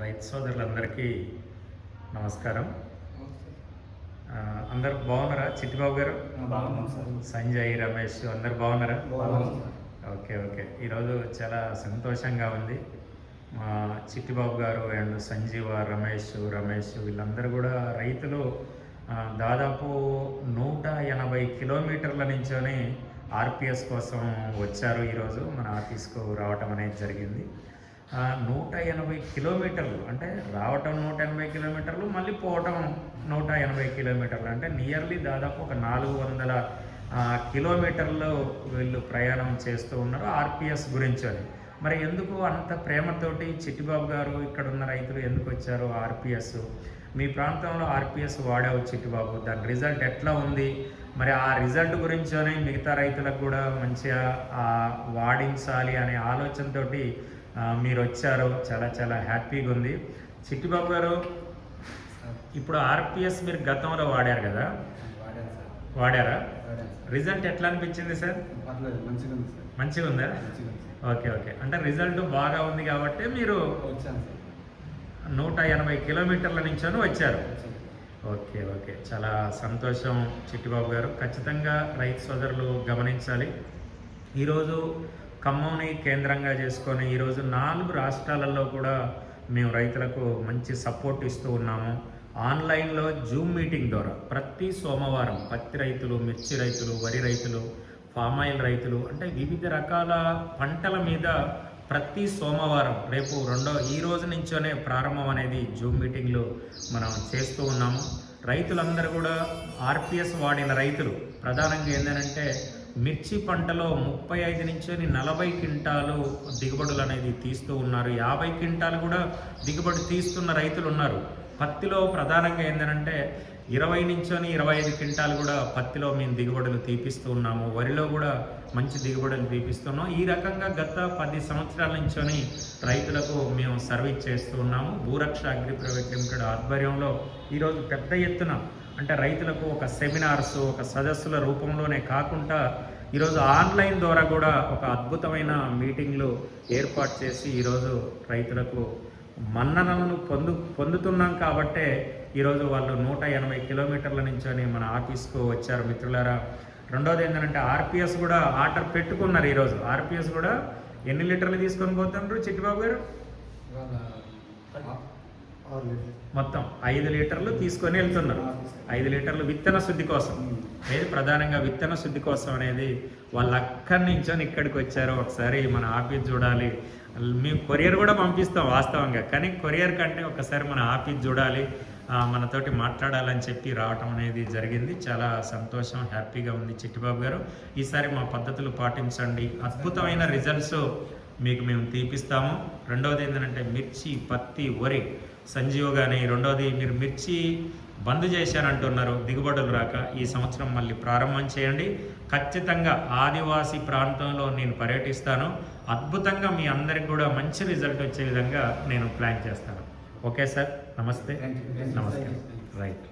రైతు సోదరులందరికీ నమస్కారం. అందరు బాగున్నారా? చిట్టిబాబు గారు, సంజయ్, రమేష్ అందరు బాగున్నారా? Okay okay. ఈరోజు చాలా సంతోషంగా ఉంది. మా చిట్టిబాబు గారు అండ్ సంజీవ, రమేష్ వీళ్ళందరూ కూడా రైతులు. దాదాపు 180 కిలోమీటర్ల నుంచొని ఆర్పిఎస్ కోసం వచ్చారు. ఈరోజు మన ఆఫీస్కు రావటం అనేది జరిగింది. 180 కిలోమీటర్లు అంటే రావటం 180 కిలోమీటర్లు, మళ్ళీ పోవటం 180 కిలోమీటర్లు, అంటే నియర్లీ దాదాపు ఒక 400 కిలోమీటర్లు వీళ్ళు ప్రయాణం చేస్తూ ఉన్నారు ఆర్పిఎస్ గురించి అని. మరి ఎందుకు అంత ప్రేమతోటి చిట్టిబాబు గారు ఇక్కడ ఉన్న రైతులు ఎందుకు వచ్చారు? ఆర్పిఎస్ మీ ప్రాంతంలో ఆర్పిఎస్ వాడావు చిట్టిబాబు, దాని రిజల్ట్ ఎట్లా ఉంది? మరి ఆ రిజల్ట్ గురించోనే మిగతా రైతులకు కూడా మంచిగా వాడించాలి అనే ఆలోచనతోటి మీరు వచ్చారు. చాలా చాలా హ్యాపీగా ఉంది. చిట్టిబాబు గారు, ఇప్పుడు ఆర్పిఎస్ మీరు గతంలో వాడారు కదా, వాడారా? రిజల్ట్ ఎట్లా అనిపించింది సార్? మంచిగా ఉందా? Okay okay. అంటే రిజల్ట్ బాగా ఉంది కాబట్టి మీరు 180 కిలోమీటర్ల నుంచో వచ్చారు. ఓకే ఓకే, చాలా సంతోషం చిట్టిబాబు గారు. ఖచ్చితంగా రైతు సోదరులు గమనించాలి. ఈరోజు ఖమ్మంని కేంద్రంగా చేసుకొని ఈరోజు 4 రాష్ట్రాలలో కూడా మేము రైతులకు మంచి సపోర్ట్ ఇస్తూ ఉన్నాము. ఆన్లైన్లో జూమ్ మీటింగ్ ద్వారా ప్రతి సోమవారం పత్తి రైతులు, మిర్చి రైతులు, వరి రైతులు, పామాయిల్ రైతులు, అంటే వివిధ రకాల పంటల మీద ప్రతి సోమవారం, రేపు ఈ రోజు నుంచోనే ప్రారంభం అనేది జూమ్ మీటింగ్లు మనం చేస్తూ ఉన్నాము. రైతులందరూ కూడా ఆర్పిఎస్ వాడిన రైతులు ప్రధానంగా ఏంటంటే మిర్చి పంటలో 35 నుంచి 40 క్వింటాలు దిగుబడులు అనేది తీస్తూ ఉన్నారు. 50 క్వింటాలు కూడా దిగుబడి తీస్తున్న రైతులు ఉన్నారు. పత్తిలో ప్రధానంగా ఏంటంటే 20 నుంచి 25 క్వింటాలు కూడా పత్తిలో మేము దిగుబడులు తీపిస్తూ ఉన్నాము. వరిలో కూడా మంచి దిగుబడులు తీపిస్తున్నాం. ఈ రకంగా గత 10 సంవత్సరాల నుంచి రైతులకు మేము సర్వీస్ చేస్తూ ఉన్నాము. భూరక్ష అగ్రి ప్రైవేట్ లిమిటెడ్ ఆధ్వర్యంలో ఈరోజు పెద్ద ఎత్తున అంటే రైతులకు ఒక సెమినార్స్, ఒక సదస్సుల రూపంలోనే కాకుండా ఈరోజు ఆన్లైన్ ద్వారా కూడా ఒక అద్భుతమైన మీటింగ్లు ఏర్పాటు చేసి ఈరోజు రైతులకు మన్ననలను పొందుతున్నాం. కాబట్టే ఈరోజు వాళ్ళు 180 కిలోమీటర్ల నుంచి మన ఆఫీస్కు వచ్చారు మిత్రులారా. రెండోది ఏంటంటే ఆర్పిఎస్ కూడా ఆర్డర్ పెట్టుకున్నారు. ఈరోజు ఆర్పిఎస్ కూడా ఎన్ని లీటర్లు తీసుకొని పోతున్నారు చిట్టిబాబు గారు? మొత్తం 5 లీటర్లు తీసుకొని వెళ్తున్నారు. 5 లీటర్లు విత్తన శుద్ధి కోసం, అనేది ప్రధానంగా విత్తన శుద్ధి కోసం అనేది వాళ్ళు అక్కడి నుంచో ఇక్కడికి వచ్చారు. ఒకసారి మన ఆఫీస్ చూడాలి. మేము కొరియర్ కూడా పంపిస్తాం వాస్తవంగా, కానీ కొరియర్ కంటే ఒకసారి మన ఆఫీస్ చూడాలి, మనతోటి మాట్లాడాలని చెప్పి రావటం అనేది జరిగింది. చాలా సంతోషం, హ్యాపీగా ఉంది చిట్టిబాబు గారు. ఈసారి మా పద్ధతులు పాటించండి, అద్భుతమైన రిజల్ట్స్ మీకు మేము తీపిస్తాము. రెండవది ఏంటంటే మిర్చి, పత్తి, వరి సంజీవ కానీ, రెండవది మీరు మిర్చి బంద్ చేశారంటున్నారు దిగుబడులు రాక, ఈ సంవత్సరం మళ్ళీ ప్రారంభం చేయండి. ఖచ్చితంగా ఆదివాసీ ప్రాంతంలో నేను పర్యటిస్తాను. అద్భుతంగా మీ అందరికి కూడా మంచి రిజల్ట్ వచ్చే విధంగా నేను ప్లాన్ చేస్తాను. ఓకే సార్, నమస్తే. నమస్తే. రైట్.